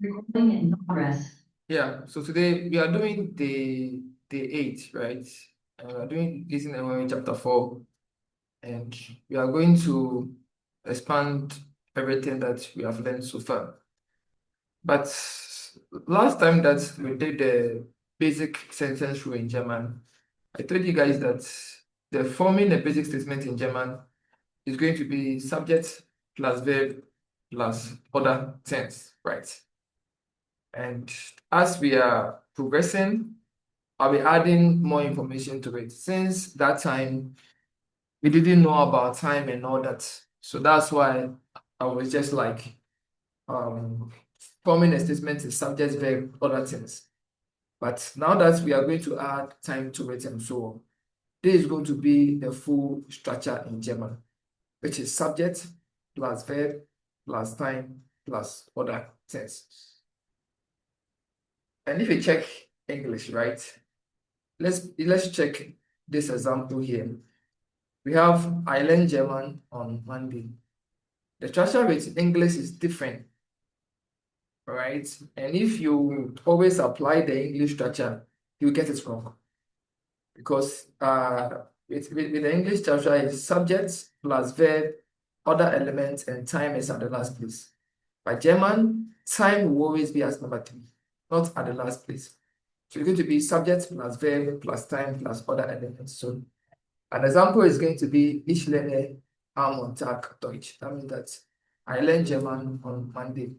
Recording in progress. Yeah, so today we are doing the 8, right? And we are doing Lesen and Horen chapter 4, and we are going to expand everything that we have learned so far. But last time that we did the basic sentence rule in German, I told you guys that the forming a basic statement in German is going to be subject plus verb plus other tense, right? And as we are progressing, I'll be adding more information to it. Since that time, we didn't know about time and all that. So that's why I was just like forming a statement in subject, verb, other things. But now that we are going to add time to it and so on, this is going to be the full structure in German, which is subject plus verb plus time plus other things. And if you check English, right? Let's check this example here. We have I learned German on Monday. The structure with English is different, right? And if you always apply the English structure, you get it wrong. Because with the English structure, it's subject plus verb, other elements, and time is at the last place. By German, time will always be as number 3, not at the last place. So it's going to be subject plus verb plus time plus other elements. So an example is going to be Ich lerne am Montag Deutsch. That means that I learned German on Monday.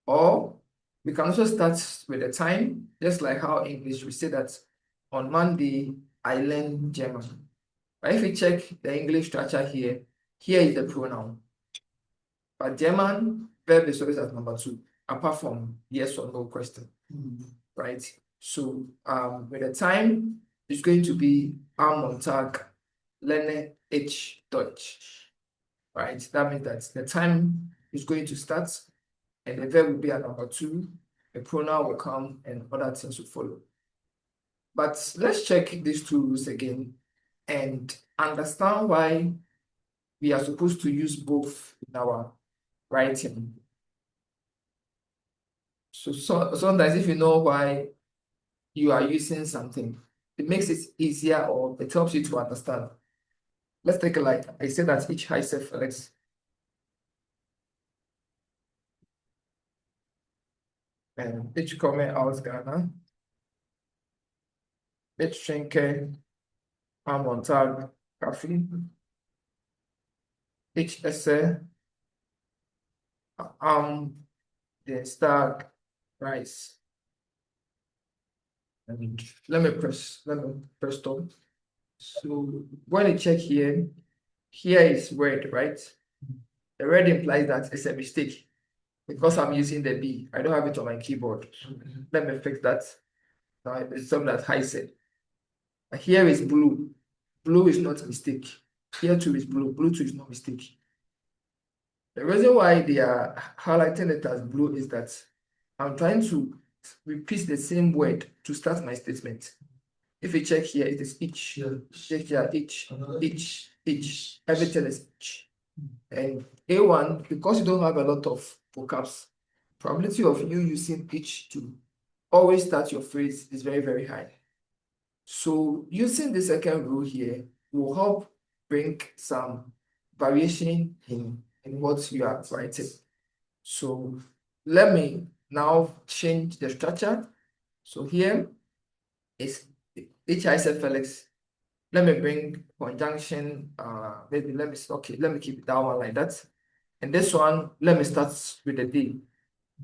Or we can also start with the time, just like how English we say that on Monday I learned German. But if you check the English structure here, here is the pronoun. But German verb is always at number 2, apart from yes or no question, right? So with the time, it's going to be am Montag lerne ich Deutsch, right? That means that the time is going to start and the verb will be at number 2, the pronoun will come and other things will follow. But let's check these two rules again and understand why we are supposed to use both in our writing. So sometimes if you know why you are using something, it makes it easier or it helps you to understand. Let's take a like. I say that each high self Alex. And each comment aus Ghana. Each trinke am Montag Kaffee. Each essay the stag rice. Let me press stop. So when you check here, here is red, right? The red implies that it's a mistake because I'm using the B. I don't have it on my keyboard. Let me fix that. Now it's something that I said. Here is blue. Blue is not a mistake. Here too is blue. Blue too is not a mistake. The reason why they are highlighting it as blue is that I'm trying to repeat the same word to start my statement. If you check here, it is each. Check here, each. Everything is each. And A1, because you don't have a lot of vocabs, probability of you using each to always start your phrase is very, very high. So using the second rule here will help bring some variation in what you are writing. So let me now change the structure. So here is I said Felix. Let me bring conjunction. Maybe let me keep that one like that. And this one, let me start with the D.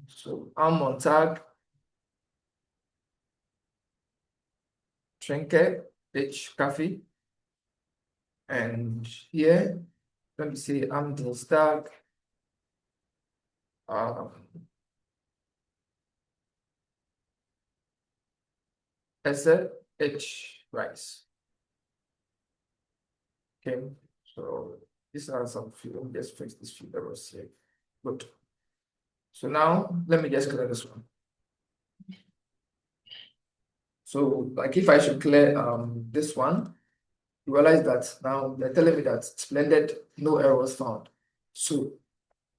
So am Montag trinke ich Kaffee. And here, let me say am Dienstag esse ich rice. Okay, so these are some few. Let me just fix this few errors here. Good. So now let me just clear this one. So like if I should clear this one, you realize that now they're telling me that splendid, no errors found. So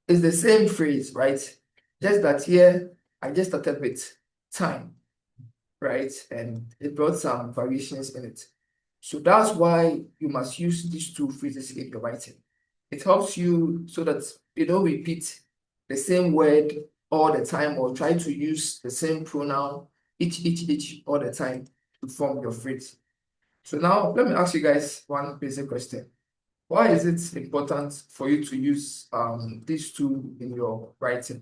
it's the same phrase, right? Just that here, I just started with time, right? And it brought some variations in it. So that's why you must use these two phrases in your writing. It helps you so that you don't repeat the same word all the time or try to use the same pronoun each all the time to form your phrase. So now let me ask you guys one basic question. Why is it important for you to use these two in your writing?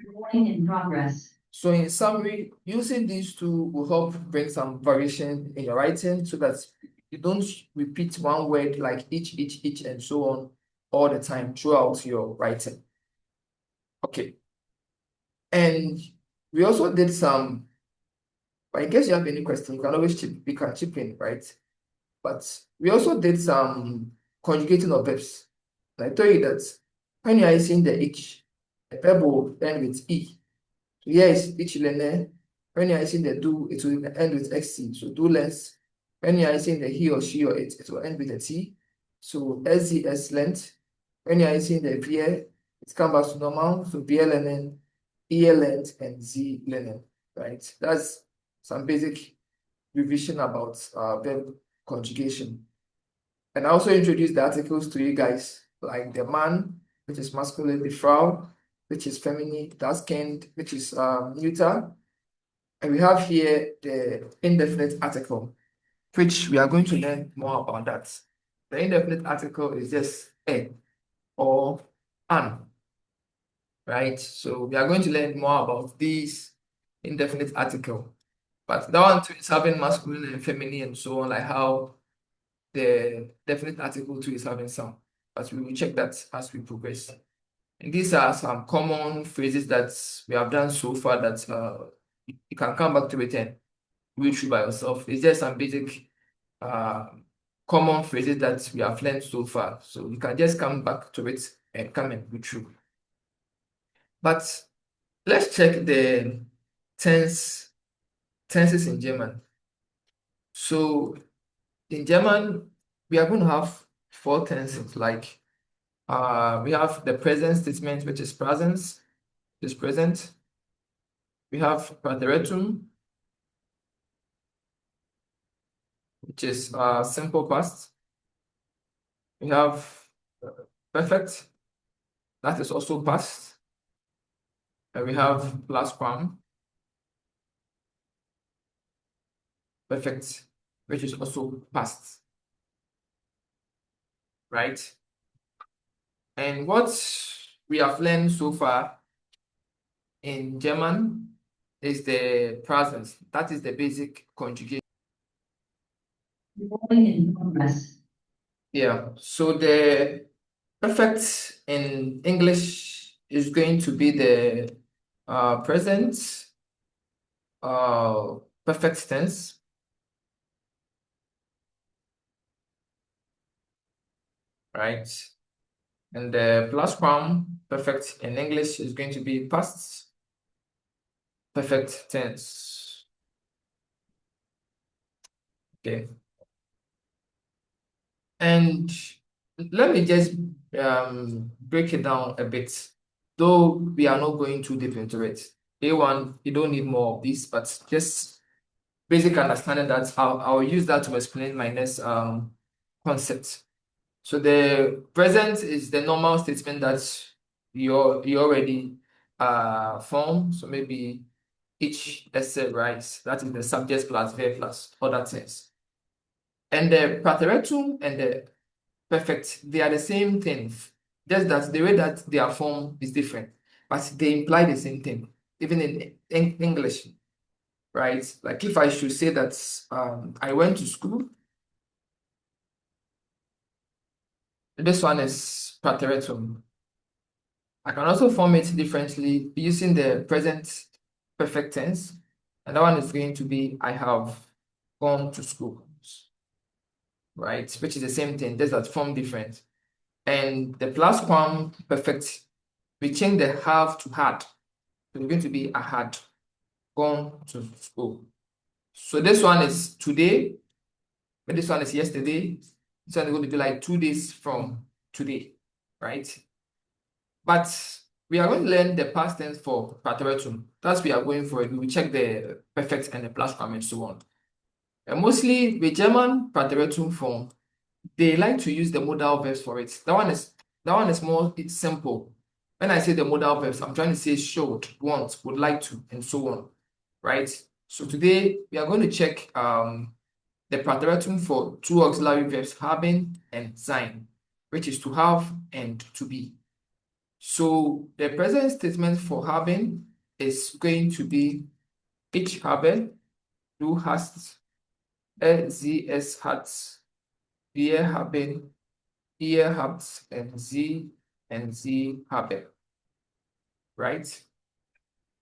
Recording in progress. So in summary, using these two will help bring some variation in your writing so that you don't repeat one word like each, and so on all the time throughout your writing. Okay. And we also did some, but in case you have any question, you can always chip in, right? But we also did some conjugating of verbs. And I told you that when you are using the H, the verb will end with E. So here is each learner. When you are using the do, it will end with XC. So do less. When you are using the he or she or it will end with a T. So SZ, excellent. When you are using the VL, it comes back to normal. So VL learning, EL length, and Z learning, right? That's some basic revision about verb conjugation. And I also introduced the articles to you guys, like the man, which is masculine, the Frau, which is feminine, das Kind, which is neuter. And we have here the indefinite article, which we are going to learn more about that. The indefinite article is just a or an, right? So we are going to learn more about these indefinite article. But that one too is having masculine and feminine and so on, like how the definite article too is having some. But we will check that as we progress. And these are some common phrases that we have done so far that you can come back to it and read through by yourself. It's just some basic common phrases that we have learned so far. So you can just come back to it and come and read through. But let's check the tenses in German. So in German, we are going to have four tenses. Like we have the present statement, which is present. We have Präteritum, which is simple past. We have perfect, that is also past. And we have plusquam, perfect, which is also past. Right? And what we have learned so far in German is the present. That is the basic conjugation. Recording in progress. Yeah, so the perfect in English is going to be the present perfect tense. Right? And the plusquam perfect in English is going to be past perfect tense. Okay. And let me just break it down a bit, though we are not going too deep into it. A1, you don't need more of this, but just basic understanding that I'll use that to explain my next concept. So the present is the normal statement that you already form. So maybe each essay, right? That is the subject plus verb plus other things. And the prateritum and the perfect, they are the same thing, just that the way that they are formed is different, but they imply the same thing, even in English, right? Like if I should say that I went to school, this one is prateritum. I can also form it differently using the present perfect tense, and that one is going to be I have gone to school, right? Which is the same thing, just that form different. And the plusquamperfect, we change the have to had. So it's going to be I had gone to school. So this one is today, but this one is yesterday. This one is going to be like 2 days from today, right? But we are going to learn the past tense for Präteritum. That's we are going for it. We will check the perfect and the plusquam and so on. And mostly with German Präteritum form, they like to use the modal verbs for it. That one is more, it's simple. When I say the modal verbs, I'm trying to say should, want, would like to, and so on. Right? So today we are going to check the Präteritum for two auxiliary verbs, haben and sein, which is to have and to be. So the present statement for haben is going to be ich habe, du hast, sie, es hat, wir haben, ihr habt, and sie haben. Right?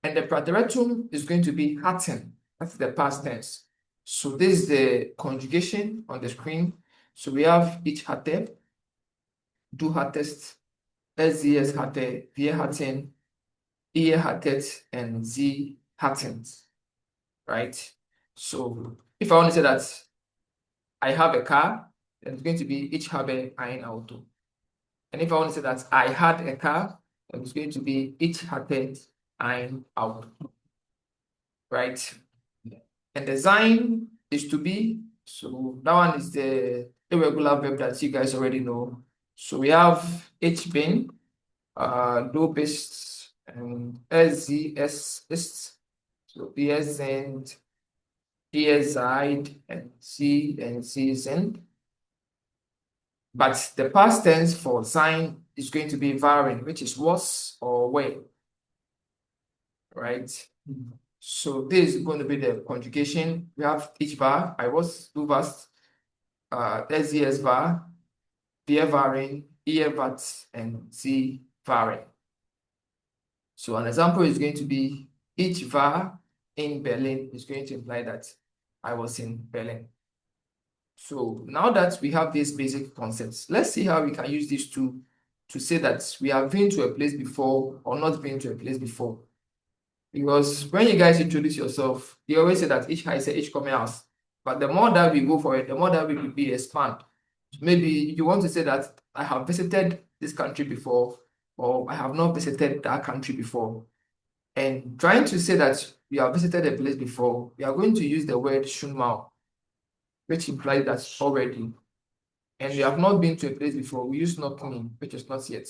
And the Präteritum is going to be hatten. That's the past tense. So this is the conjugation on the screen. So we have ich hatte, du hattest, sie, es hatte, wir hatten, ihr hattet, and sie hatten. Right? So if I want to say that I have a car, then it's going to be ich habe ein Auto. And if I want to say that I had a car, then it's going to be ich hatte ein Auto. Right? And the sein is to be. So that one is the irregular verb that you guys already know. So we have ich bin, du bist, and sie, es ist. So wir sind, ihr seid, and sie sind. But the past tense for sein is going to be waren, which is was or were. Right? So this is going to be the conjugation. We have ich war, I was, du warst, sie, es war, wir waren, ihr wart, and sie waren. So an example is going to be ich war in Berlin is going to imply that I was in Berlin. So now that we have these basic concepts, let's see how we can use these two to say that we have been to a place before or not been to a place before. Because when you guys introduce yourself, you always say that each height, each coming house. But the more that we go for it, the more that we will be expand. Maybe you want to say that I have visited this country before, or I have not visited that country before. And trying to say that we have visited a place before, we are going to use the word schon mal, which implies that already. And we have not been to a place before, we use not mean, which is not yet.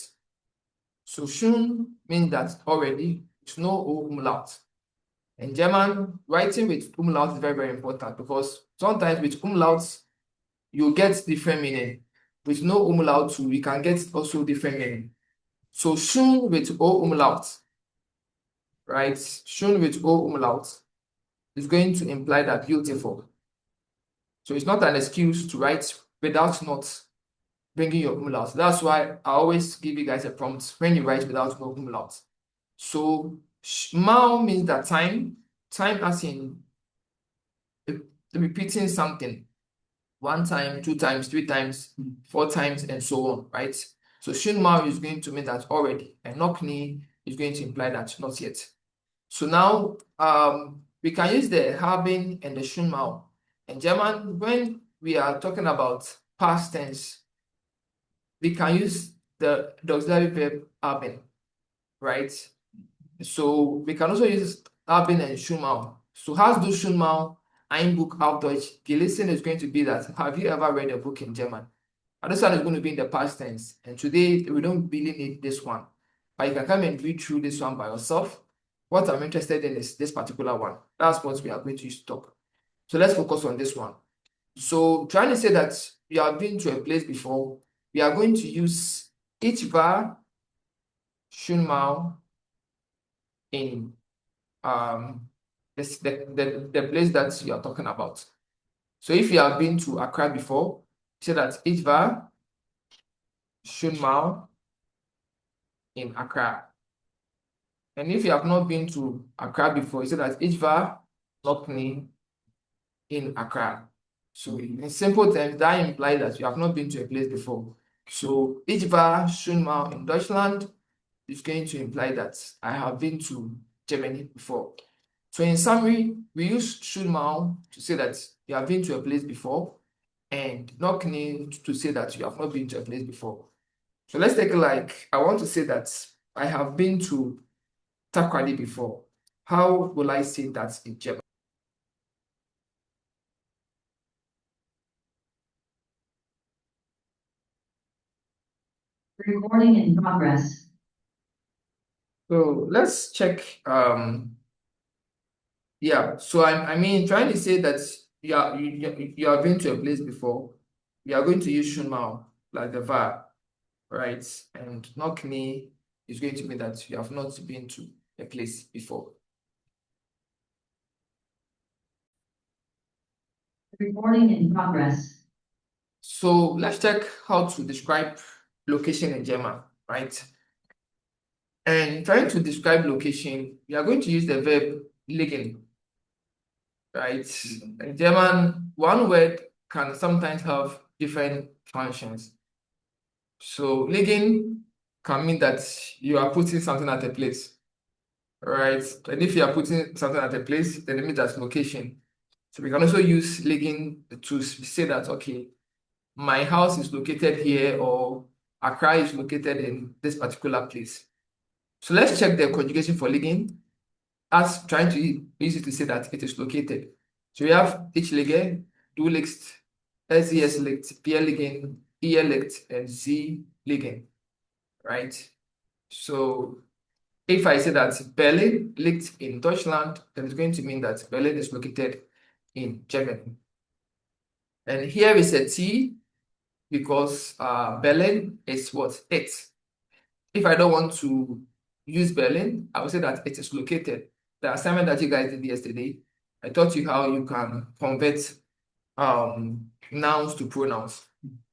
So schon means that already, it's no umlaut. In German, writing with umlaut is very, very important because sometimes with umlauts, you get different meaning. With no umlaut, we can get also different meaning. So schon with o umlaut, right? Schon with o umlaut is going to imply that beautiful. So it's not an excuse to write without not bringing your umlaut. That's why I always give you guys a prompt when you write without no umlaut. So mal means that time as in repeating something 1 time, 2 times, 3 times, 4 times, and so on, right? So schon mal is going to mean that already, and noch nie is going to imply that not yet. So now we can use the haben and the schon mal. In German, when we are talking about past tense, we can use the auxiliary verb haben, right? So we can also use haben and schon mal. So hast du schon mal ein Buch auf Deutsch gelesen is going to be that, have you ever read a book in German? And this one is going to be in the past tense. And today we don't really need this one. But you can come and read through this one by yourself. What I'm interested in is this particular one. That's what we are going to use to talk. So let's focus on this one. So trying to say that we have been to a place before, we are going to use ich war schon mal in the place that you are talking about. So if you have been to Accra before, say that ich war schon mal in Accra. And if you have not been to Accra before, you say that ich war noch nie in Accra. So in simple terms, that implies that you have not been to a place before. So ich war schon mal in Deutschland is going to imply that I have been to Germany before. So in summary, we use schon mal to say that you have been to a place before, and noch nie to say that you have not been to a place before. So let's take like, I want to say that I have been to Takoradi before. How will I say that in German? Recording in progress. So let's check. Yeah. So I mean, trying to say that you have been to a place before. You are going to use Shunmao, like the verb, right? And Nokni is going to mean that you have not been to a place before. Recording in progress. So let's check how to describe location in German, right? And trying to describe location, we are going to use the verb liegen, right? In German, one word can sometimes have different functions. So liegen can mean that you are putting something at a place, right? And if you are putting something at a place, then it means that's location. So we can also use liegen to say that, okay, my house is located here, or Accra is located in this particular place. So let's check the conjugation for liegen as trying to use it to say that it is located. So we have ich liege, du liegst, es liegt, wir liegen, ihr liegt, and sie liegen, right? So if I say that Berlin liegt in Deutschland, then it's going to mean that Berlin is located in Germany. And here is a T because Berlin is what? It. If I don't want to use Berlin, I would say that it is located. The assignment that you guys did yesterday, I taught you how you can convert nouns to pronouns.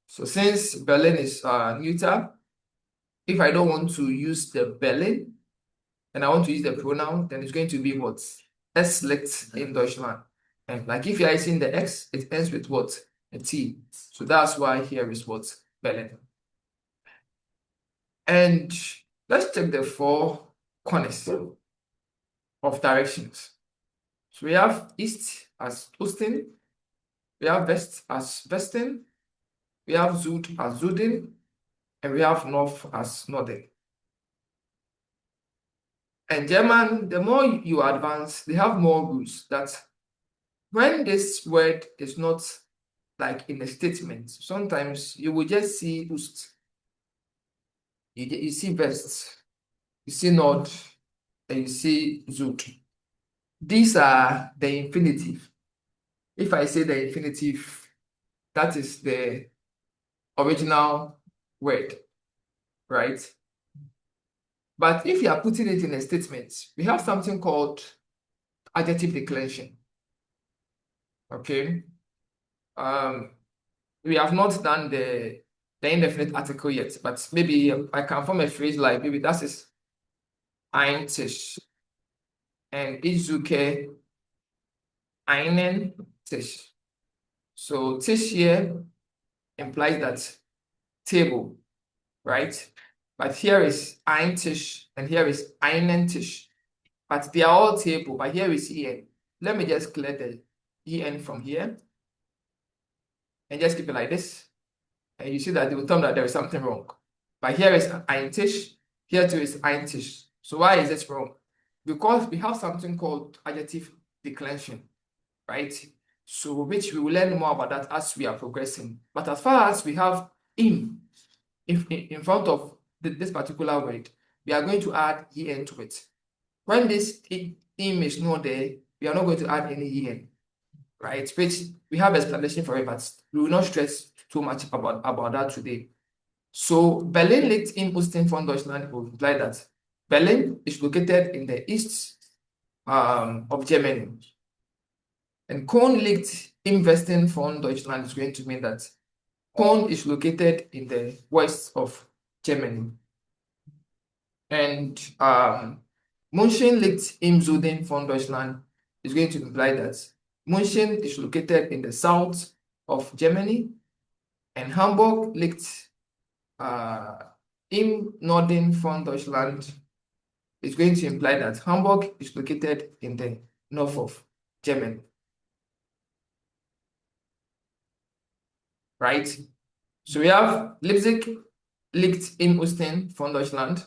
So since Berlin is neuter, if I don't want to use the Berlin and I want to use the pronoun, then it's going to be what? Es liegt in Deutschland. And like if you're using the X, it ends with what? A T. So that's why here is what? Berlin. And let's check the four corners of directions. So we have east as Osten, we have west as Westen, we have Süd as Süden, and we have north as Norden. And German, the more you advance, they have more rules that when this word is not like in a statement, sometimes you will just see Ost, you see West, you see North, and you see Süd. These are the infinitive. If I say the infinitive, that is the original word, right? But if you are putting it in a statement, we have something called adjective declension. Okay. We have not done the indefinite article yet, but maybe I can form a phrase like maybe that is ein Tisch and ich suche einen Tisch. So Tisch here implies that table, right? But here is ein Tisch and here is einen Tisch. But they are all table, but here is en. Let me just clear the en from here and just keep it like this. And you see that they will tell me that there is something wrong. But here is ein Tisch, here too is ein Tisch. So why is this wrong? Because we have something called adjective declension, right? So which we will learn more about that as we are progressing. But as far as we have in front of this particular word, we are going to add en to it. When this im is not there, we are not going to add any en, right? Which we have explanation for it, but we will not stress too much about that today. So Berlin liegt im Osten von Deutschland will imply that Berlin is located in the east of Germany. And Köln liegt im Westen von Deutschland is going to mean that Köln is located in the west of Germany. And München liegt im Süden von Deutschland is going to imply that München is located in the south of Germany. And Hamburg liegt im Norden von Deutschland is going to imply that Hamburg is located in the north of Germany. Right? So we have Leipzig liegt im Osten von Deutschland.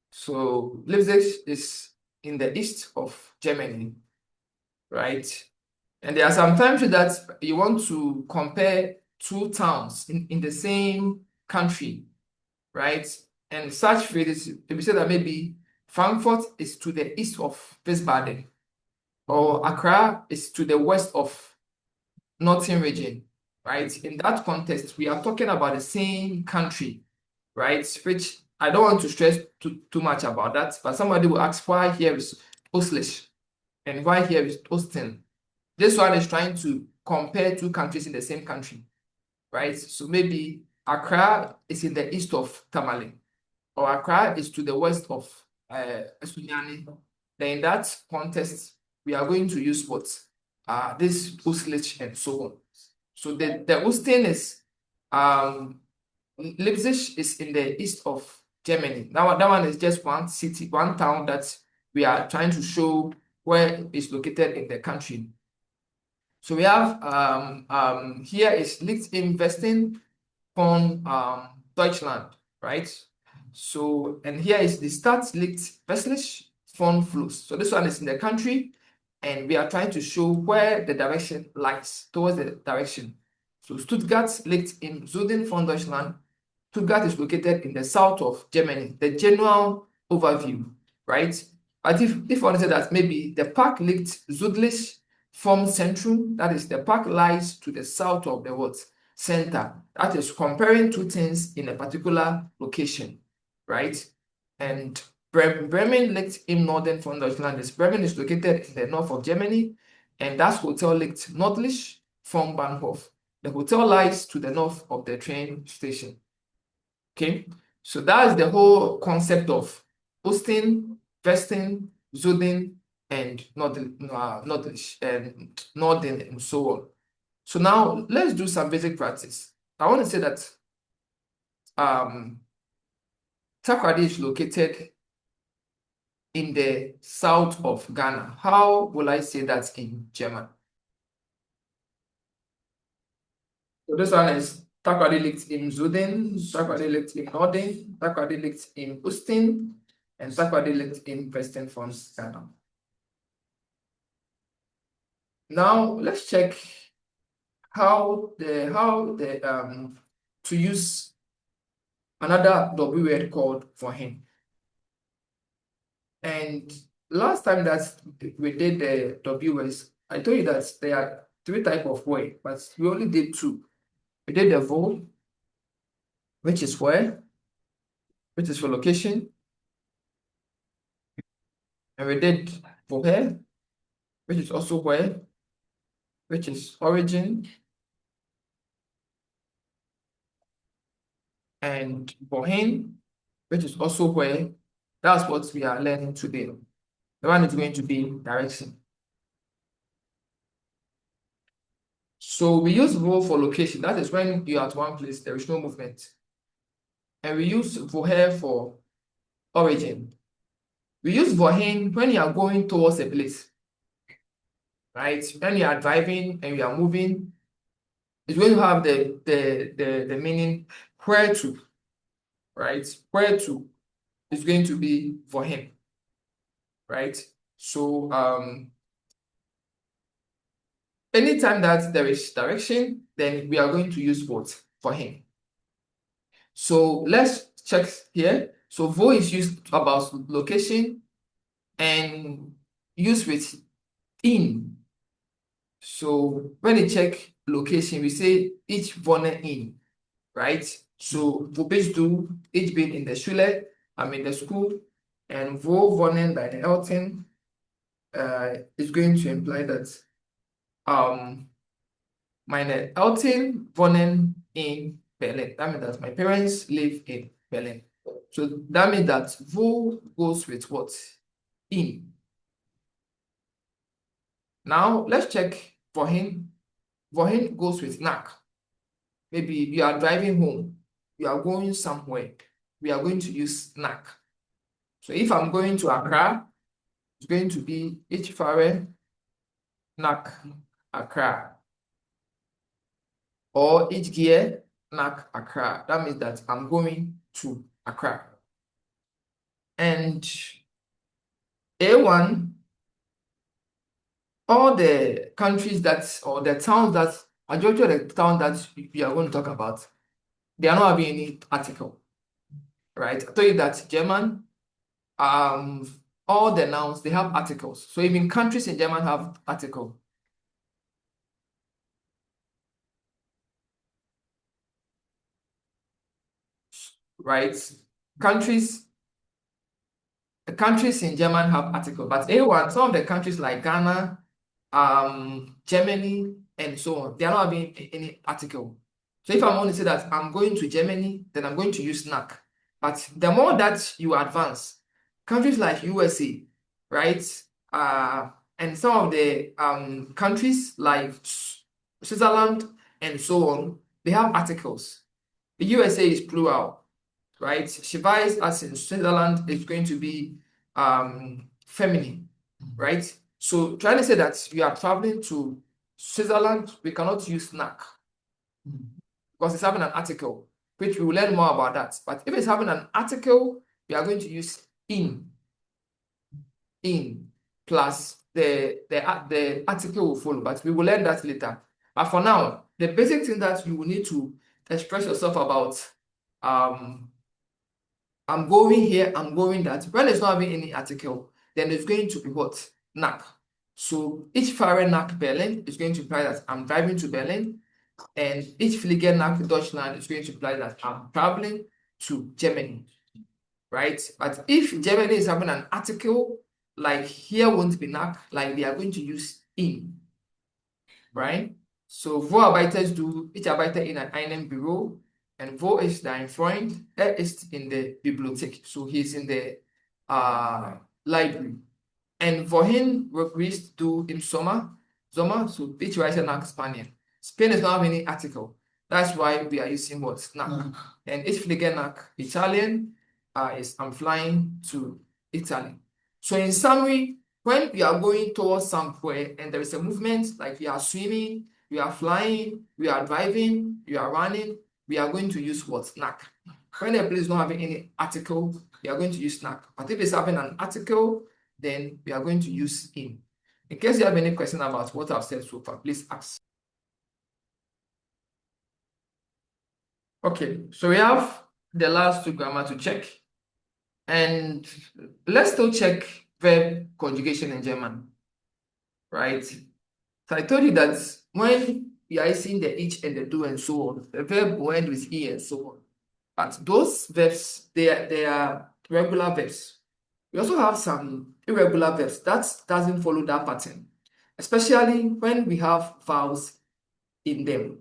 So Leipzig is in the east of Germany, right? And there are some times that you want to compare two towns in the same country, right? And such phrases, we say that maybe Frankfurt is to the east of Wiesbaden, or Accra is to the west of Northern region, right? In that context, we are talking about the same country, right? Which I don't want to stress too much about that, but somebody will ask why here is Oslish and why here is Austin. This one is trying to compare two countries in the same country, right? So maybe Accra is in the east of Tamale, or Accra is to the west of Esunyani. Then in that context, we are going to use what? This Uslich and so on. So the Austin is Leipzig is in the east of Germany. That one is just one city, one town that we are trying to show where it's located in the country. So we have here is liegt im Westen von Deutschland, right? So, and here is the Stadt liegt westlich von Fluss. So this one is in the country, and we are trying to show where the direction lies, towards the direction. So Stuttgart liegt im Süden von Deutschland. Stuttgart is located in the south of Germany, the general overview, right? But if you want to say that maybe the Park liegt südlich vom Zentrum, that is, the park lies to the south of the what? Center. That is comparing two things in a particular location, right? And Bremen liegt im Norden von Deutschland. Bremen is located in the north of Germany, and that hotel liegt nördlich vom Bahnhof. The hotel lies to the north of the train station. Okay, so that's the whole concept of Osten, Westen, Süden, and nördlich, and Norden, and so on. So now let's do some basic practice. I want to say that Takoradi is located in the south of Ghana. How will I say that in German? So this one is Takoradi liegt im Süden, Takoradi liegt im Norden, Takoradi liegt im Osten, and Takoradi liegt im Westen von Ghana. Now let's check how to use another W word called vorhin. And last time that we did the W words, I told you that there are three types of word, but we only did two. We did the vo, which is where, which is for location, and we did woher, which is also where, which is origin, and wohin, which is also where. That's what we are learning today. The one is going to be direction. So we use vo for location. That is when you're at one place, there is no movement. And we use woher for origin. We use wohin when you are going towards a place, right? When you are driving and you are moving, it's going to have the meaning where to, right? Where to is going to be for him, right? So anytime that there is direction, then we are going to use both for him. So let's check here. So vo is used about location and used with in. So when you check location, we say each wohnen in, right? So wo bist du? Ich bin in der Schule, I'm in the school, and wo wohnen by the Elton is going to imply that meine Eltern wohnen in Berlin. That means that my parents live in Berlin. So that means that wo goes with what? In. Now let's check wohin. Wohin goes with nach. Maybe you are driving home, you are going somewhere. We are going to use nach. So if I'm going to Accra, it's going to be ich fahre nach Accra. Or ich gehe nach Accra. That means that I'm going to Accra. And A1, all the countries that, or the towns that, majority of the towns that we are going to talk about, they are not having any article, right? I told you that German, all the nouns, they have articles. So even countries in German have article. Right? Countries in German have article, but A1, some of the countries like Ghana, Germany, and so on, they are not having any article. So if I want to say that I'm going to Germany, then I'm going to use snack. But the more that you advance, countries like USA, right? And some of the countries like Switzerland and so on, they have articles. The USA is plural, right? She buys as in Switzerland is going to be feminine, right? So trying to say that you are traveling to Switzerland, we cannot use snack because it's having an article, which we will learn more about that. But if it's having an article, we are going to use in plus the article will follow, but we will learn that later. But for now, the basic thing that you will need to express yourself about I'm going here, I'm going that. When it's not having any article, then it's going to be what? Nach. So ich fahre nach Berlin is going to imply that I'm driving to Berlin, and ich fliege nach Deutschland is going to imply that I'm traveling to Germany, right? But if Germany is having an article, like here won't be nach, like we are going to use in, right? So Vorarbeiter du, ich arbeite in einem Büro. And wo ist dein Freund? Ist in der Bibliothek. So he's in the library. And wohin reist du im Sommer? Sommer, so ich reise nach Spanien. Spain is not having any article. That's why we are using what? Nach. And ich fliege nach Italien is I'm flying to Italy. So in summary, when we are going towards somewhere and there is a movement, like we are swimming, we are flying, we are driving, we are running, we are going to use what? Snack. When a place is not having any article, we are going to use snack. But if it's having an article, then we are going to use in. In case you have any question about what I've said so far, please ask. Okay, so we have the last two grammar to check. And let's still check verb conjugation in German, right? So I told you that when we are seeing the ich and the do and so on, the verb will end with e and so on. But those verbs, they are regular verbs. We also have some irregular verbs that doesn't follow that pattern, especially when we have vowels in them,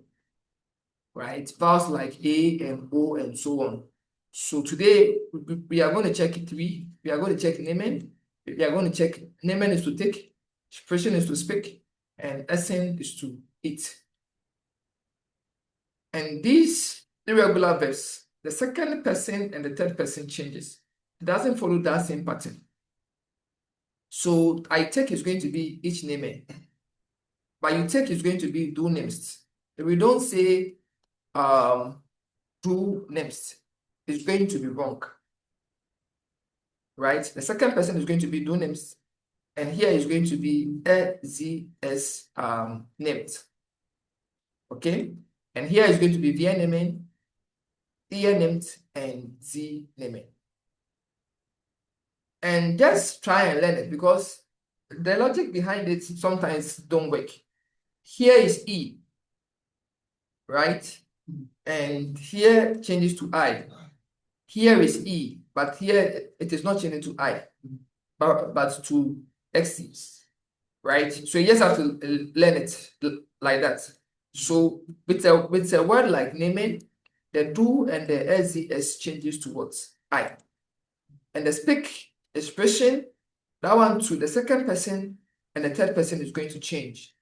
right? Vowels like a and o and so on. So today we are going to check three. We are going to check nehmen. We are going to check nehmen is to take, expression is to speak, and essen is to eat. And these irregular verbs, the second person and the third person changes. It doesn't follow that same pattern. So I take is going to be ich nehme, but you take is going to be du nimmst. If we don't say du nimmst, it's going to be wrong, right? The second person is going to be du nimmst, and here is going to be sie es nimmt. Okay, and here is going to be wir nehmen, ihr nimmt, and sie nehmen. And just try and learn it because the logic behind it sometimes don't work. Here is E, right? And here changes to I. Here is E, but here it is not changing to I, but to X, right? So you just have to learn it like that. So with a word like naming, the do and the SES changes to what? I. And the speak expression, that one to the second person and the third person is going to change.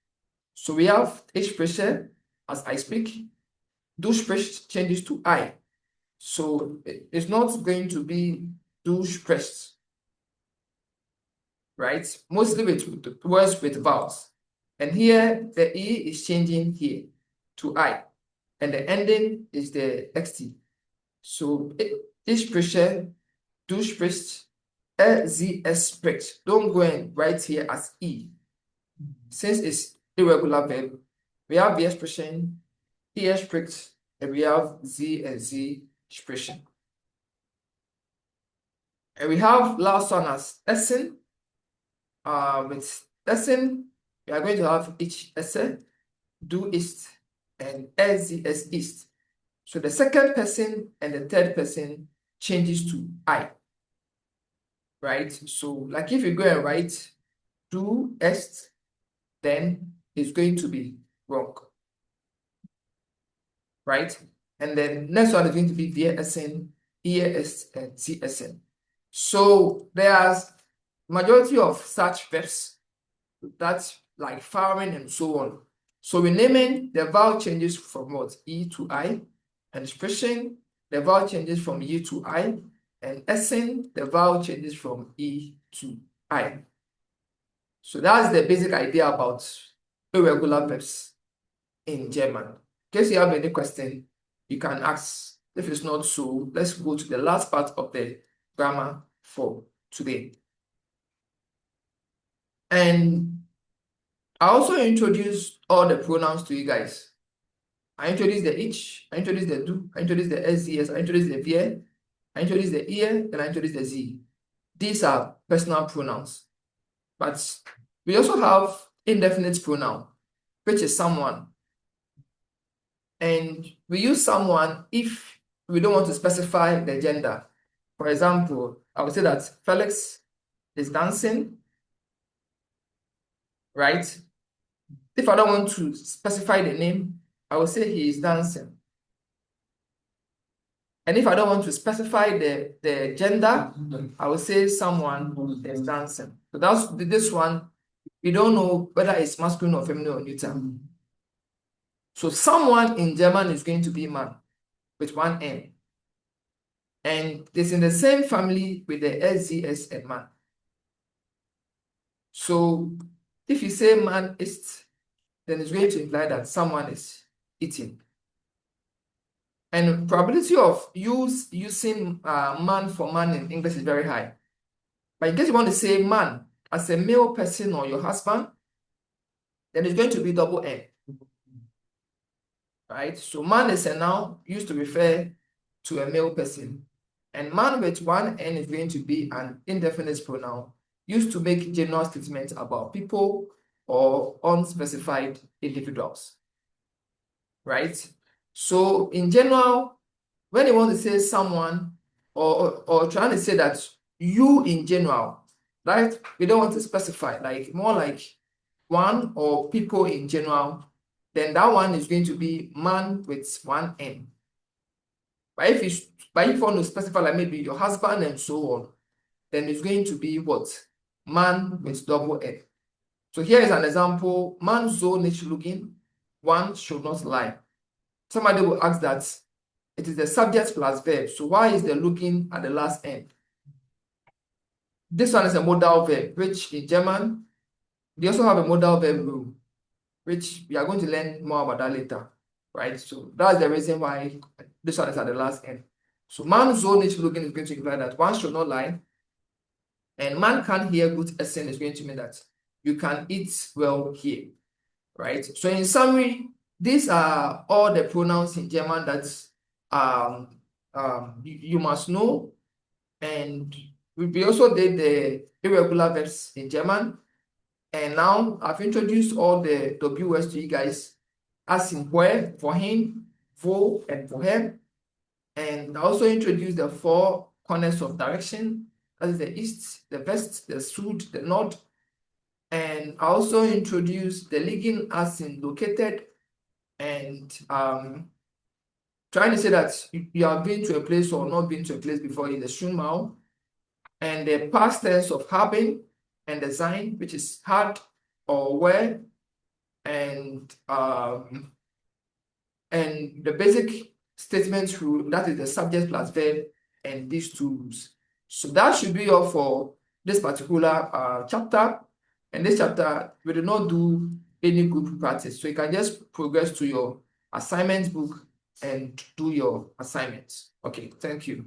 So we have expression as I speak, do sprechen changes to I. So it's not going to be do sprechen, right? Mostly with words with vowels. And here the E is changing here to I. And the ending is the XT. So ich spreche, du sprichst, SZS spricht. Don't go and write here as E. Since it's irregular verb, we have the expression ES spricht, and we have Z and Z expression. And we have last one as Essen. With Essen, we are going to have each Esse, do East, and SZS East. So the second person and the third person changes to I. Right? So like if you go and write do Est, then it's going to be wrong. Right? And then next one is going to be via Essen, ES, and CSN. So there's majority of such verbs that's like Falowen and so on. So renaming, the vowel changes from what? E to I. And expression, the vowel changes from E to I. And Essen, the vowel changes from E to I. So that's the basic idea about irregular verbs in German. In case you have any question, you can ask. If it's not so, let's go to the last part of the grammar for today. And I also introduced all the pronouns to you guys. I introduced the ich, I introduced the du, I introduced the SZS, I introduced the wir, I introduced the ihr, and I introduced the sie. These are personal pronouns. But we also have indefinite pronoun, which is someone. And we use someone if we don't want to specify the gender. For example, I would say that Felix is dancing, right? If I don't want to specify the name, I will say he is dancing. And if I don't want to specify the gender, I will say someone is dancing. So that's this one. We don't know whether it's masculine or feminine or neuter. So someone in German is going to be man with one N. And it's in the same family with the SZS and man. So if you say man is, then it's going to imply that someone is eating. And probability of using man for man in English is very high. But in case you want to say man as a male person or your husband, then it's going to be double N. Right? So man is a noun used to refer to a male person. And man with one N is going to be an indefinite pronoun used to make general statements about people or unspecified individuals. Right? So in general, when you want to say someone or trying to say that you in general, right? We don't want to specify, like more like one or people in general, then that one is going to be man with one N. But if you want to specify like maybe your husband and so on, then it's going to be what? Man with double N. So here is an example. Man soll nicht lügen, one should not lie. Somebody will ask that it is the subject plus verb. So why is the looking at the last end? This one is a modal verb, which in German, they also have a modal verb rule, which we are going to learn more about that later, right? So that's the reason why this one is at the last end. So man soll nicht lügen is going to imply that one should not lie. And man can hear gut essen is going to mean that you can eat well here, right? So in summary, these are all the pronouns in German that you must know. And we also did the irregular verbs in German. And now I've introduced all the W words to you guys, as in where, vorhin, wo, and woher. And I also introduced the four corners of direction, that is the east, the west, the south, the north. And I also introduced the liegen as in located, and trying to say that you have been to a place or not been to a place before is the schon mal, and the past tense of haben and the sein, which is had or were, and the basic statement rule, that is the subject plus verb, and these two rules. So that should be all for this particular chapter. And this chapter, we did not do any group practice. So you can just progress to your assignment book and do your assignments. Okay, thank you.